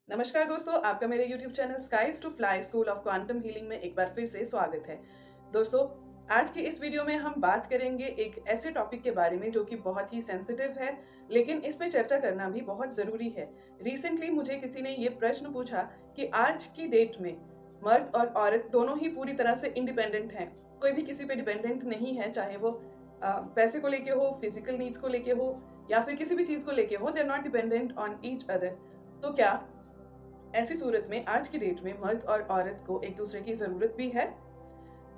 नमस्कार दोस्तों, आपका मेरे YouTube channel Skies to Fly School of Quantum Healing में एक बार फिर से स्वागत है। दोस्तों, आज की इस वीडियो में हम बात करेंगे एक ऐसे टॉपिक के बारे में जो कि बहुत ही सेंसिटिव है, लेकिन इस पे चर्चा करना भी बहुत ज़रूरी है। रिसेंटली मुझे किसी ने ये प्रश्न पूछा कि आज की डेट में मर्द और औरत दोनों ही पूरी तरह से इंडिपेंडेंट हैं। कोई भी किसी पे डिपेंडेंट नहीं है, चाहे वो पैसे को लेके हो, फिजिकल नीड्स को लेके हो या फिर किसी भी चीज़ को लेके हो। They are not dependent on each other. तो क्या ऐसी सूरत में आज की डेट में मर्द और औरत को एक दूसरे की जरूरत भी है?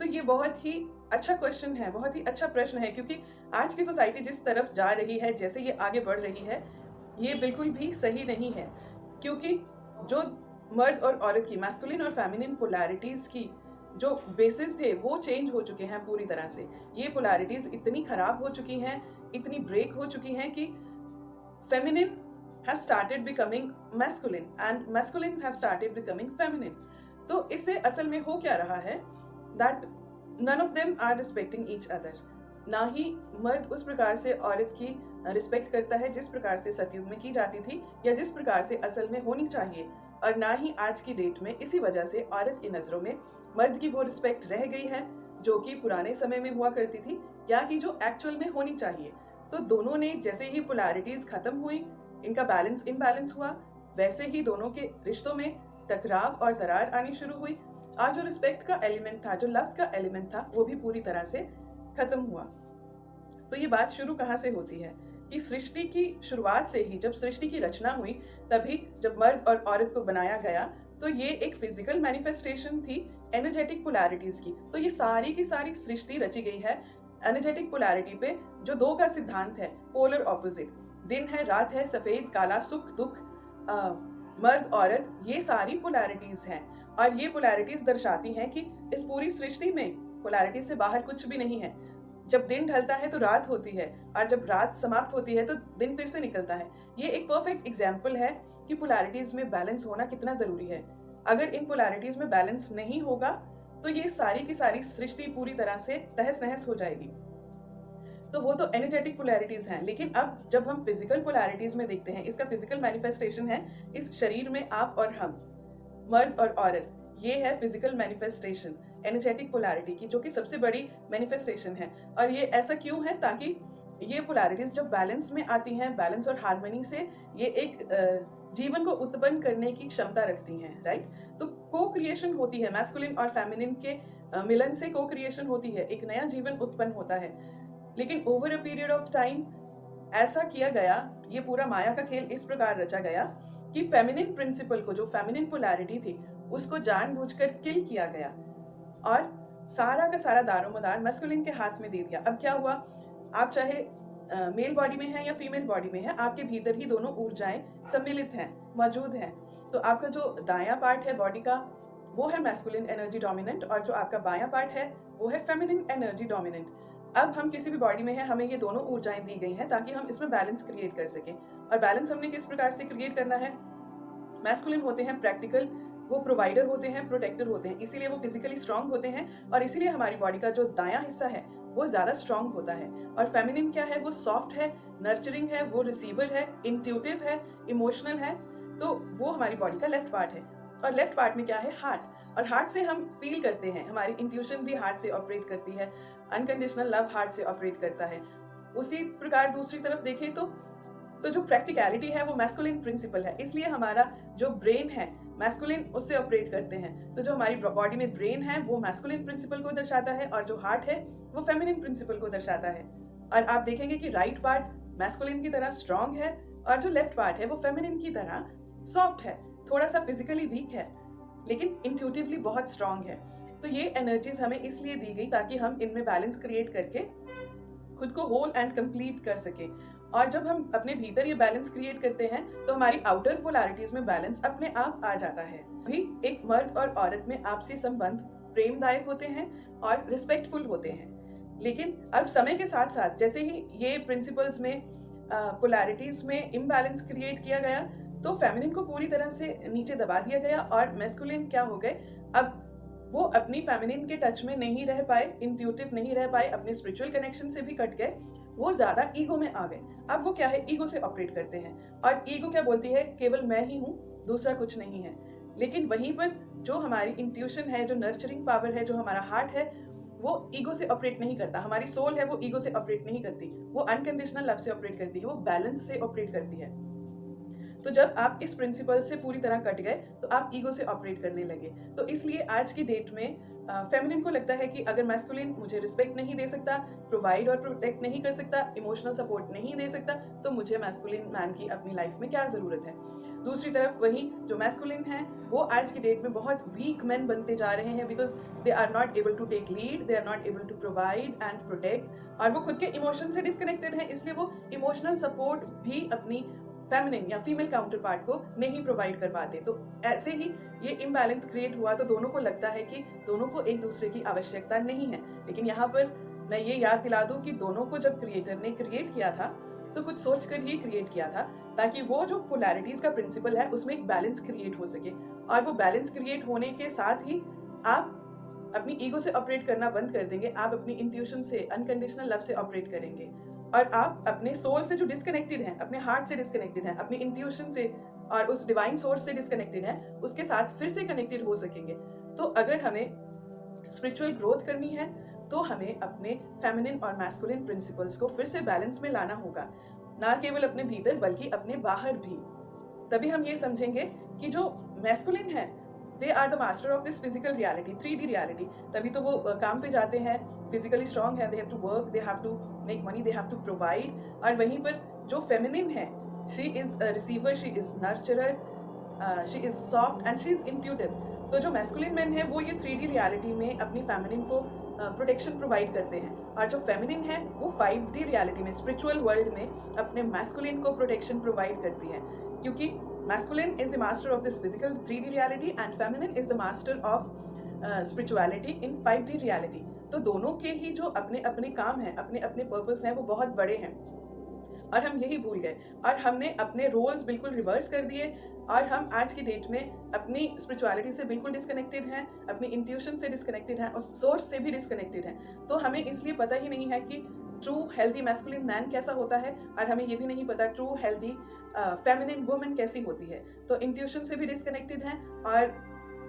तो ये बहुत ही अच्छा क्वेश्चन है, बहुत ही अच्छा प्रश्न है, क्योंकि आज की सोसाइटी जिस तरफ जा रही है, जैसे ये आगे बढ़ रही है, ये बिल्कुल भी सही नहीं है। क्योंकि जो मर्द और औरत की मैस्कुलिन और फेमिनिन पोलैरिटीज की जो बेसिस थे वो चेंज हो चुके हैं पूरी तरह से। ये पोलैरिटीज इतनी खराब हो चुकी हैं, इतनी ब्रेक हो चुकी हैं कि feminine have started becoming masculine and masculines have started becoming feminine। तो इससे असल में हो क्या रहा है that none of them are respecting each other। ना ही मर्द उस प्रकार से औरत की रिस्पेक्ट करता है जिस प्रकार से सतयुग में की जाती थी या जिस प्रकार से असल में होनी चाहिए, और ना ही आज की डेट में इसी वजह से औरत की नज़रों में मर्द की वो रिस्पेक्ट रह गई है जो कि पुराने समय में हुआ करती थी या कि जो एक्चुअल में होनी चाहिए। तो दोनों ने जैसे ही पोलैरिटीज खत्म हुई, इनका बैलेंस इम्बैलेंस हुआ, वैसे ही दोनों के रिश्तों में टकराव और दरार आनी शुरू हुई। आज जो रिस्पेक्ट का एलिमेंट था, जो लव का एलिमेंट था, वो भी पूरी तरह से खत्म हुआ। तो ये बात शुरू कहाँ से होती है कि सृष्टि की शुरुआत से ही, जब सृष्टि की रचना हुई, तभी जब मर्द और औरत को बनाया गया, तो ये एक फिजिकल मैनिफेस्टेशन थी एनर्जेटिक पोलैरिटीज की। तो ये सारी की सारी सृष्टि रची गई है एनर्जेटिक पोलैरिटी पे, जो दो का सिद्धांत है, पोलर ऑपोजिट। दिन है, रात है, सफेद काला, सुख दुख, मर्द औरत, ये सारी पोलैरिटीज हैं। और ये पोलैरिटीज दर्शाती हैं कि इस पूरी सृष्टि में पोलैरिटीज से बाहर कुछ भी नहीं है। जब दिन ढलता है तो रात होती है, और जब रात समाप्त होती है तो दिन फिर से निकलता है। ये एक परफेक्ट एग्जाम्पल है कि पोलैरिटीज में बैलेंस होना कितना जरूरी है। अगर इन पोलैरिटीज में बैलेंस नहीं होगा तो ये सारी की सारी सृष्टि पूरी तरह से तहस नहस हो जाएगी। तो वो तो एनर्जेटिक पोलैरिटीज हैं, लेकिन अब जब हम फिजिकल पोलैरिटीज में देखते हैं, इसका फिजिकल मैनिफेस्टेशन है इस शरीर में आप और हम, मर्द और औरत, ये है फिजिकल मैनिफेस्टेशन एनर्जेटिक पोलैरिटी की, जो कि सबसे बड़ी मैनिफेस्टेशन है। और ये ऐसा क्यों है? ताकि ये पोलैरिटीज जब बैलेंस में आती हैं, बैलेंस और हार्मनी से, ये एक जीवन को उत्पन्न करने की क्षमता रखती हैं, राइट? तो को क्रिएशन होती है, मैस्कुलिन और फेमिनिन के मिलन से को क्रिएशन होती है, एक नया जीवन उत्पन्न होता है। लेकिन over a period of time ऐसा किया गया, ये पूरा माया का खेल इस प्रकार रचा गया कि फेमिनिन प्रिंसिपल को, जो फेमिनिन पोलैरिटी थी, उसको जानबूझकर किल किया गया और सारा का सारा दारोमदार मैस्कुलिन के हाथ में दे दिया। अब क्या हुआ? आप चाहे मेल बॉडी में है या फीमेल बॉडी में है, आपके भीतर ही दोनों ऊर्जाएं सम्मिलित हैं, मौजूद हैं। तो आपका जो दायां पार्ट है बॉडी का, वो है मैस्कुलिन एनर्जी डोमिनेंट, और जो आपका बायां पार्ट है वो है फेमिनिन एनर्जी डोमिनेंट। अब हम किसी भी बॉडी में है, हमें ये दोनों ऊर्जाएं दी गई हैं ताकि हम इसमें बैलेंस क्रिएट कर सकें। और बैलेंस हमने किस प्रकार से क्रिएट करना है? मैस्कुलिन होते हैं प्रैक्टिकल, वो प्रोवाइडर होते हैं, प्रोटेक्टर होते हैं, इसीलिए वो फिजिकली स्ट्रांग होते हैं, और इसीलिए हमारी बॉडी का जो दायां हिस्सा है वो ज्यादा स्ट्रांग होता है। और फेमिनिन क्या है? वो सॉफ्ट है, नर्चरिंग है, वो रिसीवर है, इंट्यूटिव है, इमोशनल है। तो वो हमारी बॉडी का लेफ्ट पार्ट है। और लेफ्ट पार्ट में क्या है? हार्ट। और हार्ट से हम फील करते हैं, हमारी इंट्यूशन भी हार्ट से ऑपरेट करती है, अनकंडीशनल लव हार्ट से ऑपरेट करता है। उसी प्रकार दूसरी तरफ देखें तो जो प्रैक्टिकलिटी है वो मैस्कुलिन प्रिंसिपल है, इसलिए हमारा जो ब्रेन है मैस्कुलिन उससे ऑपरेट करते हैं। तो जो हमारी बॉडी में ब्रेन है वो मैस्कुलिन प्रिंसिपल को दर्शाता है, और जो हार्ट है वो फेमिनिन प्रिंसिपल को दर्शाता है। और आप देखेंगे कि राइट पार्ट मैस्कुलिन की तरह स्ट्रांग है, और जो लेफ्ट पार्ट है वो फेमिनिन की तरह सॉफ्ट है, थोड़ा सा फिजिकली वीक है, लेकिन इंट्यूटिवली बहुत स्ट्रांग है। तो ये एनर्जीज हमें इसलिए दी गई ताकि हम इनमें बैलेंस क्रिएट करके खुद को होल एंड कंप्लीट कर सके। और जब हम अपने भीतर ये बैलेंस क्रिएट करते हैं तो हमारी आउटर पोलैरिटीज में बैलेंस अपने आप आ जाता है। भी एक मर्द और औरत में आपसी संबंध प्रेमदायक होते हैं और रिस्पेक्टफुल होते हैं। लेकिन अब समय के साथ साथ जैसे ही ये प्रिंसिपल्स में पोलैरिटीज में इम्बैलेंस क्रिएट किया गया, तो फेमिनिन को पूरी तरह से नीचे दबा दिया गया, और मैस्कुलिन क्या हो गए? अब वो अपनी फेमिनिन के टच में नहीं रह पाए, इंट्यूटिव नहीं रह पाए, अपने स्पिरिचुअल कनेक्शन से भी कट गए, वो ज्यादा ईगो में आ गए। अब वो क्या है? ईगो से ऑपरेट करते हैं। और ईगो क्या बोलती है? केवल मैं ही हूँ, दूसरा कुछ नहीं है। लेकिन वहीं पर जो हमारी इंट्यूशन है, जो नर्चरिंग पावर है, जो हमारा हार्ट है, वो ईगो से ऑपरेट नहीं करता। हमारी सोल है वो ईगो से ऑपरेट नहीं करती, वो अनकंडीशनल लव से ऑपरेट करती है, वो बैलेंस से ऑपरेट करती है। तो जब आप इस प्रिंसिपल से पूरी तरह कट गए तो आप ईगो से ऑपरेट करने लगे। तो इसलिए आज की डेट में फेमिनिन को लगता है कि अगर मैस्कुलिन मुझे रिस्पेक्ट नहीं दे सकता, प्रोवाइड और प्रोटेक्ट नहीं कर सकता, इमोशनल सपोर्ट नहीं दे सकता, तो मुझे मैस्कुलिन मैन की अपनी लाइफ में क्या जरूरत है। दूसरी तरफ वही जो मैस्कुलिन है वो आज की डेट में बहुत वीक मैन बनते जा रहे हैं, because they are not able to take lead, they are not able to provide and protect, और वो खुद के इमोशन से डिस्कनेक्टेड है, इसलिए वो इमोशनल सपोर्ट भी अपनी फेमिनिन या फीमेल काउंटर पार्ट को नहीं प्रोवाइड कर पाते। तो ऐसे ही ये इम्बैलेंस क्रिएट हुआ। तो दोनों को लगता है कि दोनों को एक दूसरे की आवश्यकता नहीं है। लेकिन यहाँ पर मैं ये याद दिला दूं कि दोनों को जब क्रिएटर ने क्रिएट किया था तो कुछ सोचकर ही क्रिएट किया था, ताकि वो जो पोलैरिटीज का प्रिंसिपल है उसमें एक बैलेंस क्रिएट हो सके। और वो बैलेंस क्रिएट होने के साथ ही आप अपनी ईगो से ऑपरेट करना बंद कर देंगे, आप अपनी इंट्यूशन से, अनकंडीशनल लव से ऑपरेट करेंगे, और आप अपने सोल से जो डिस्कनेक्टेड हैं, अपने हार्ट से डिस्कनेक्टेड हैं, अपनी इंट्यूशन से और उस डिवाइन सोर्स से डिस्कनेक्टेड हैं, उसके साथ फिर से कनेक्टेड हो सकेंगे। तो अगर हमें स्पिरिचुअल ग्रोथ करनी है तो हमें अपने फेमिनिन और मैस्कुलिन प्रिंसिपल्स को फिर से बैलेंस में लाना होगा, ना केवल अपने भीतर बल्कि अपने बाहर भी। तभी हम ये समझेंगे कि जो मैस्कुलिन है they are the master of this physical reality, 3D reality. तभी तो वो काम पे जाते हैं, फिजिकली स्ट्रांग है, they have to work, they have to make money, they have to provide. और वहीं पर जो फेमिनिन है, she is receiver, she is nurturer, she is soft and she is intuitive. तो जो मैस्कुलिन मैन है वो ये 3D रियलिटी में अपनी फेमिनिन को प्रोटेक्शन प्रोवाइड करते हैं, और जो फेमिनिन है वो 5D रियलिटी में, स्पिरिचुअल वर्ल्ड में अपने मैस्कुलिन को प्रोटेक्शन प्रोवाइड करती है। क्योंकि masculine is the master of this physical 3D reality and feminine is the master of spirituality in 5D reality। तो दोनों के ही जो अपने अपने काम हैं, अपने अपने पर्पस हैं, वो बहुत बड़े हैं, और हम यही भूल गए और हमने अपने रोल्स बिल्कुल रिवर्स कर दिए, और हम आज की डेट में अपनी स्पिरिचुअलिटी से बिल्कुल डिस्कनेक्टेड हैं, अपनी इंट्यूशन से डिस्कनेक्टेड हैं, उस सोर्स से भी डिस्कनेक्टेड हैं। तो हमें इसलिए पता ही नहीं है कि ट्रू हेल्दी मैस्कुलिन मैन कैसा होता है, और हमें ये भी नहीं पता ट्रू हेल्दी फेमिनिन वुमेन कैसी होती है। तो इंट्यूशन से भी डिस्कनेक्टेड हैं और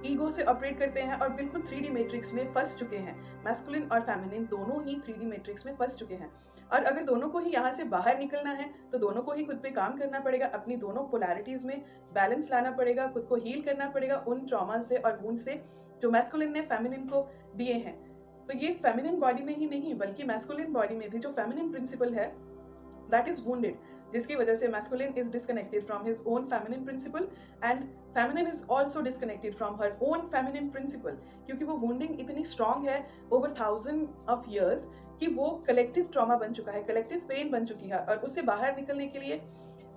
ईगो से ऑपरेट करते हैं, और बिल्कुल 3D मैट्रिक्स में फंस चुके हैं। मैस्कुलिन और फेमिनिन दोनों ही 3D मैट्रिक्स में फंस चुके हैं, और अगर दोनों को ही यहाँ से बाहर निकलना है तो दोनों को ही खुद पे काम करना पड़ेगा, अपनी दोनों पोलैरिटीज में बैलेंस लाना पड़ेगा, खुद को हील करना पड़ेगा उन ट्रॉमा से और वुंड से जो मैस्कुलिन ने फेमिनिन को दिए हैं। तो ये फेमिनिन बॉडी में ही नहीं बल्कि मैस्कुलिन बॉडी में भी जो फेमिनिन प्रिंसिपल है दैट इज वुंडेड, जिसकी वजह से masculine is disconnected from his own feminine principle and feminine is also disconnected from her own feminine principle. क्योंकि वो वुंडिंग इतनी स्ट्रांग है ओवर 1000 ऑफ इयर्स कि वो कलेक्टिव ट्रॉमा बन चुका है, कलेक्टिव पेन बन चुकी है, और उससे बाहर निकलने के लिए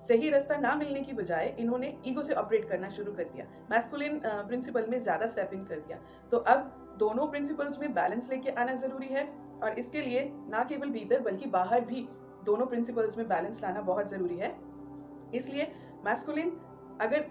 सही रास्ता ना मिलने की बजाय इन्होंने ईगो से ऑपरेट करना शुरू कर दिया, मैस्कुलिन प्रिंसिपल में ज्यादा स्टेप इन कर दिया। तो अब दोनों प्रिंसिपल्स में बैलेंस लेके आना जरूरी है, और इसके लिए ना केवल भीतर बल्कि बाहर भी दोनों प्रिंसिपल्स में बैलेंस लाना बहुत जरूरी है। इसलिए मैस्कुलिन अगर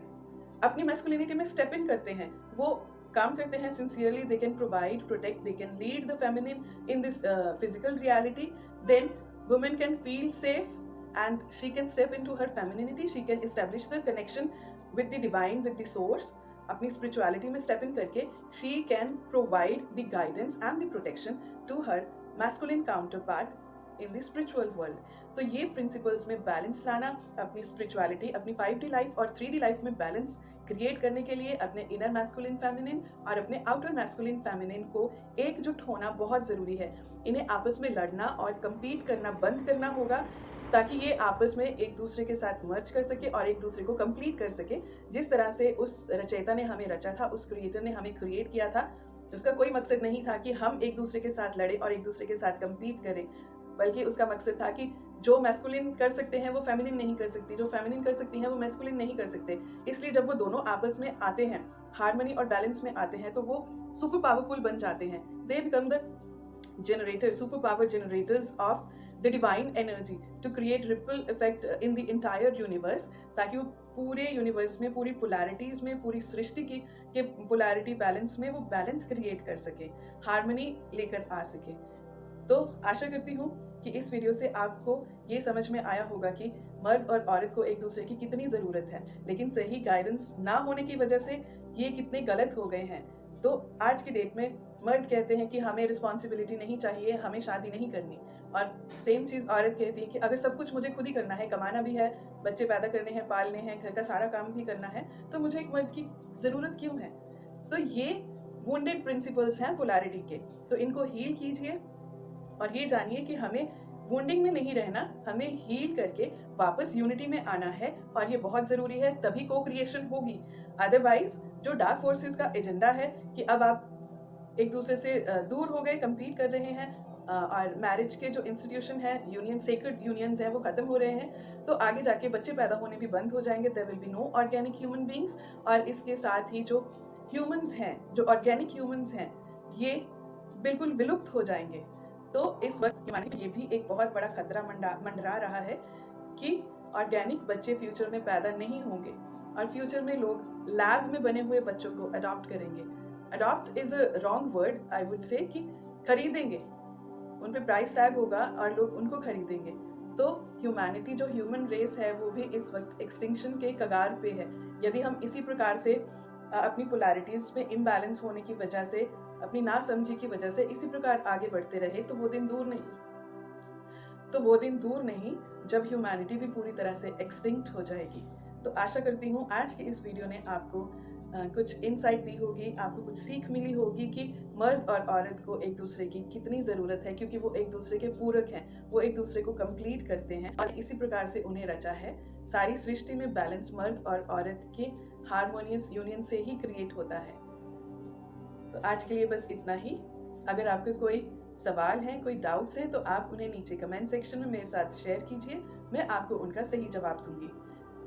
अपनी मैस्कुलिनिटी में स्टेप इन करते हैं, वो काम करते हैं sincerely, they can provide, protect, they can lead the feminine in this physical reality, then women can feel safe and she can step into her femininity, she can establish the connection with the divine, with the source। अपनी spirituality में step in करके she can provide the guidance and the protection to her masculine counterpart in the spiritual world। तो ये principles में balance लाना, अपनी spirituality, अपनी 5D life और 3D life में balance क्रिएट करने के लिए अपने इनर मैस्कुलिन फेमिनिन और अपने आउटर मैस्कुलिन फेमिनिन को एकजुट होना बहुत जरूरी है। इन्हें आपस में लड़ना और compete करना बंद करना होगा, ताकि ये आपस में एक दूसरे के साथ मर्ज कर सके और एक दूसरे को कंप्लीट कर सके। जिस तरह से उस रचयिता ने हमें रचा था, उस क्रिएटर ने हमें क्रिएट किया था, उसका कोई मकसद नहीं था कि हम एक दूसरे के साथ लड़े और एक दूसरे के साथ कंपीट करें, बल्कि उसका मकसद था कि जो मैस्कुलिन कर सकते हैं वो फेमिनिन नहीं कर सकती, जो फेमिनिन कर सकती हैं वो मैस्कुलिन नहीं कर सकते। इसलिए जब वो दोनों आपस में आते हैं, हार्मनी और बैलेंस में आते हैं, तो वो सुपर पावरफुल बन जाते हैं। They become the generator, super power generators of the divine energy to create ripple effect in the entire universe, ताकि वो पूरे यूनिवर्स में, पूरी पोलैरिटीज में, पूरी सृष्टि की के पोलैरिटी बैलेंस में वो बैलेंस क्रिएट कर सके, हार्मनी लेकर आ सके। तो आशा करती हूँ कि इस वीडियो से आपको ये समझ में आया होगा कि मर्द और औरत को एक दूसरे की कितनी ज़रूरत है, लेकिन सही गाइडेंस ना होने की वजह से ये कितने गलत हो गए हैं। तो आज की डेट में मर्द कहते हैं कि हमें रिस्पॉन्सिबिलिटी नहीं चाहिए, हमें शादी नहीं करनी, और सेम चीज़ औरत कहती है कि अगर सब कुछ मुझे खुद ही करना है, कमाना भी है, बच्चे पैदा करने हैं, पालने हैं, घर का सारा काम भी करना है, तो मुझे एक मर्द की ज़रूरत क्यों है। तो ये वुंडेड प्रिंसिपल्स हैं पोलैरिटी के, तो इनको हील कीजिए और ये जानिए कि हमें वुंडिंग में नहीं रहना, हमें हील करके वापस यूनिटी में आना है, और ये बहुत ज़रूरी है, तभी को क्रिएशन होगी। अदरवाइज जो डार्क फोर्सेस का एजेंडा है कि अब आप एक दूसरे से दूर हो गए, कंपीट कर रहे हैं, और मैरिज के जो इंस्टीट्यूशन है, यूनियन, सेक्रेड यूनियंस हैं, वो खत्म हो रहे हैं, तो आगे जाके बच्चे पैदा होने भी बंद हो जाएंगे। There will be no organic human beings, और इसके साथ ही जो ह्यूमंस हैं, जो ऑर्गेनिक ह्यूमंस हैं, ये बिल्कुल विलुप्त हो जाएंगे। तो इस वक्त ये भी एक बहुत बड़ा खतरा मंडरा रहा है कि ऑर्गेनिक बच्चे फ्यूचर में पैदा नहीं होंगे, और फ्यूचर में लोग लैब में बने हुए बच्चों को अडॉप्ट करेंगे। Adopt is a wrong word, I would say, कि खरीदेंगे, उन पे प्राइस टैग होगा और लोग उनको खरीदेंगे। तो ह्यूमैनिटी, जो ह्यूमन रेस है, वो भी इस वक्त एक्सटिंक्शन के कगार पे है। यदि हम इसी प्रकार से अपनी पोलैरिटीज में इम्बैलेंस होने की वजह से, अपनी नासमझी की वजह से इसी प्रकार आगे बढ़ते रहे, तो वो दिन दूर नहीं जब ह्यूमैनिटी भी पूरी तरह से एक्सटिंक्ट हो जाएगी। तो आशा करती हूँ आज की इस वीडियो ने आपको कुछ इंसाइट दी होगी, आपको कुछ सीख मिली होगी कि मर्द और औरत को एक दूसरे की कितनी ज़रूरत है, क्योंकि वो एक दूसरे के पूरक हैं, वो एक दूसरे को कंप्लीट करते हैं, और इसी प्रकार से उन्हें रचा है। सारी सृष्टि में बैलेंस मर्द और औरत के हार्मोनियस यूनियन से ही क्रिएट होता है। तो आज के लिए बस इतना ही। अगर आपके कोई सवाल हैं, कोई डाउट्स हैं, तो आप उन्हें नीचे कमेंट सेक्शन में मेरे साथ शेयर कीजिए, मैं आपको उनका सही जवाब दूंगी।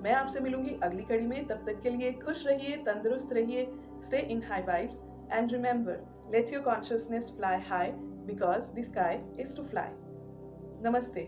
मैं आपसे मिलूंगी अगली कड़ी में। तब तक के लिए खुश रहिए, तंदुरुस्त रहिए, stay in high vibes, and remember, let your consciousness fly high, because the sky is to fly. नमस्ते।